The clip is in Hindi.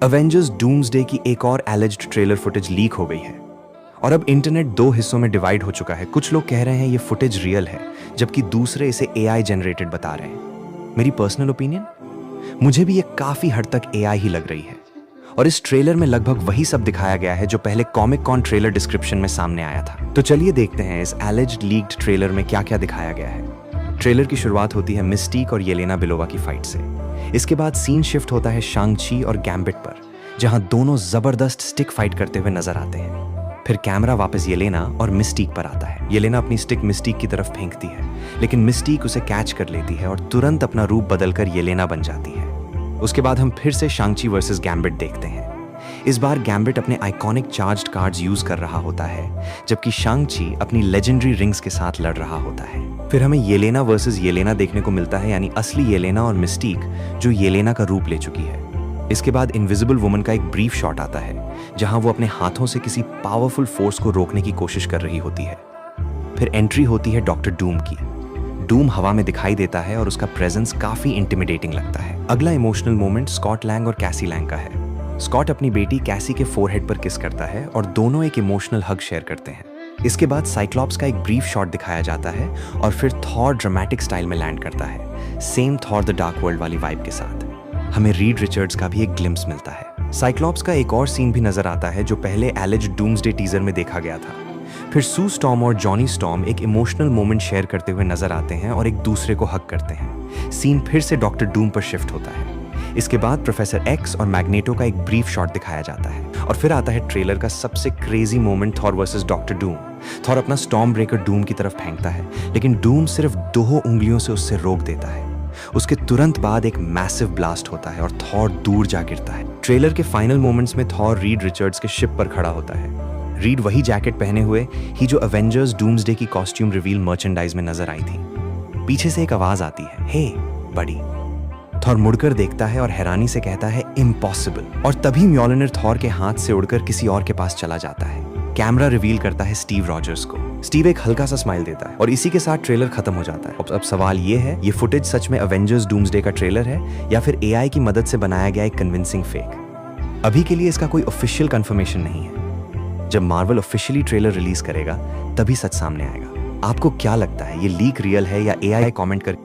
अवेंजर्स डूम्सडे की एक और एलिज्ड ट्रेलर फुटेज लीक हो गई है और अब इंटरनेट दो हिस्सों में डिवाइड हो चुका है। कुछ लोग कह रहे हैं ये फुटेज रियल है, जबकि दूसरे इसे एआई जनरेटेड बता रहे हैं। मेरी पर्सनल ओपिनियन, मुझे भी ये काफी हद तक एआई ही लग रही है और इस ट्रेलर में लगभग वही सब दिखाया गया है जो पहले कॉमिक कॉन ट्रेलर डिस्क्रिप्शन में सामने आया था। तो चलिए देखते हैं इस एलिज्ड लीक्ड ट्रेलर में क्या क्या दिखाया गया है। ट्रेलर की शुरुआत होती है मिस्टीक और येलेना बेलोवा की फाइट से। इसके बाद सीन शिफ्ट होता है शांग-ची और गैम्बिट पर, जहां दोनों जबरदस्त स्टिक फाइट करते हुए नजर आते हैं। फिर कैमरा वापस येलेना और मिस्टीक पर आता है। येलेना अपनी स्टिक मिस्टीक की तरफ फेंकती है, लेकिन मिस्टीक उसे कैच कर लेती है और तुरंत अपना रूप बदलकर येलेना बन जाती है। उसके बाद हम फिर से शांग-ची वर्सेस गैम्बिट देखते हैं। इस बार गैम्बिट अपने आइकॉनिक चार्ज्ड कार्ड्स यूज कर रहा होता है, जबकि शांग-ची अपनी लेजेंडरी रिंग्स के साथ लड़ रहा होता है। फिर हमें येलेना वर्सेस येलेना देखने को मिलता है, यानी असली येलेना और मिस्टीक जो येलेना का रूप ले चुकी है। इसके बाद इनविजिबल वुमन का एक ब्रीफ शॉट आता है, जहां वो अपने हाथों से किसी पावरफुल फोर्स को रोकने की कोशिश कर रही होती है। फिर एंट्री होती है डॉक्टर डूम की। डूम हवा में दिखाई देता है और उसका प्रेजेंस काफी इंटिमिडेटिंग लगता है। अगला इमोशनल मोमेंट स्कॉट लैंग और कैसी लैंग का है। स्कॉट अपनी बेटी कैसी के फोरहेड पर किस करता है और दोनों एक इमोशनल हग शेयर करते हैं। इसके बाद साइक्लॉप्स का एक ब्रीफ शॉट दिखाया जाता है और फिर थॉर ड्रामेटिक स्टाइल में लैंड करता है, same Thor the dark world वाली वाइब के साथ। हमें रीड रिचर्ड्स का भी एक ग्लिम्स मिलता है। साइक्लॉप्स का एक और सीन भी नजर आता है जो पहले एलिज्ड डूम्सडे टीजर में देखा गया था। फिर सू स्टॉर्म और जॉनी स्टॉर्म एक इमोशनल मोमेंट शेयर करते हुए नजर आते हैं और एक दूसरे को हग करते हैं। सीन फिर से डॉक्टर डूम पर शिफ्ट होता है। इसके बाद प्रोफेसर एक्स और मैग्नेटो का एक ब्रीफ शॉट दिखाया जाता है और फिर आता है ट्रेलर का सबसे crazy moment, Thor versus doctor Doom. Thor अपना स्टॉर्म ब्रेकर डूम की तरफ फेंकता है, लेकिन डूम सिर्फ 2 उंगलियों से उससे रोक देता है। उसके तुरंत बाद एक मैसिव ब्लास्ट होता है और थॉर दूर जा गिरता है। ट्रेलर के फाइनल मोमेंट्स में थॉर रीड रिचर्ड्स के शिप पर खड़ा होता है। रीड वही जैकेट पहने हुए ही जो अवेंजर्स डूम्सडे की कॉस्ट्यूम रिवील मर्चेंडाइज में नजर आई थी। पीछे से एक आवाज आती है, हे बड़ी। थॉर मुड़कर देखता है और हैरानी से कहता है, इम्पॉसिबल। और तभी म्योलिनर थॉर के हाथ से उड़कर किसी और के पास चला जाता है। कैमरा रिवील करता है स्टीव रॉजर्स को। स्टीव एक हल्का सा स्माइल देता है और इसी के साथ ट्रेलर खत्म हो जाता है। अब सवाल ये है, ये फुटेज सच में अवेंजर्स डूम्सडे का ट्रेलर है या फिर एआई की मदद से बनाया गया एक कन्विंसिंग फेक? अभी के लिए इसका कोई ऑफिशियल कंफर्मेशन नहीं है। जब मार्वल ऑफिशियली ट्रेलर रिलीज करेगा तभी सच सामने आएगा। आपको क्या लगता है, ये लीक रियल है या एआई? कमेंट कर